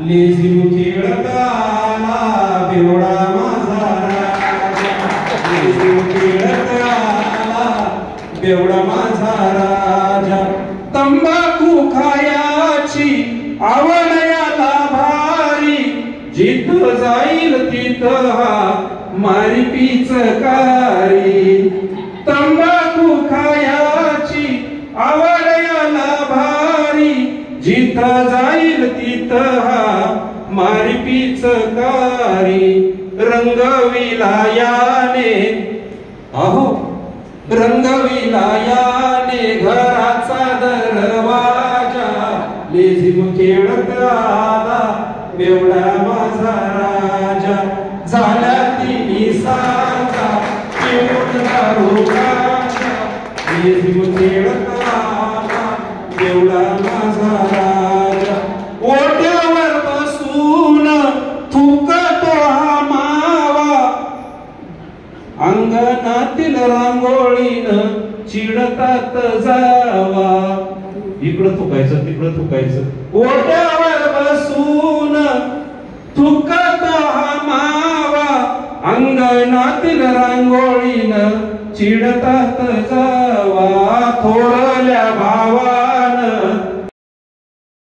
लेझीम खेळताना बेवडा माझा राजा, लेझीम खेळताना बेवडा माझा राजा. तंबाखू खायाची आवड याला भारी, जिथं जाईल तिथं हा मारी पिचकारी. तंबाखू खायाची आवड याला भारी, जिथं जाईल तिथं हा मारी पिचकारी. रंगविलायाने अहो रंगविलायाने घराचा दरवाजा, लेझीम खेळत आला बेवडा माझा राजा. झाल्या तिन्ही साजा पिऊन दारू गाजा, लेझीम खेळत आला बेवडा माझा राजा. ओट्यावर बसून थुकतो हा मावा, अंगणातील रांगोळीनं चिडतात जावा. इकडं थुकायचं तिकडं थुकायचं. ओट्यावर बसून थुकतो हा मावा, अंगणातील रांगोळीनं चिडतात जावा. थोरल्या भावा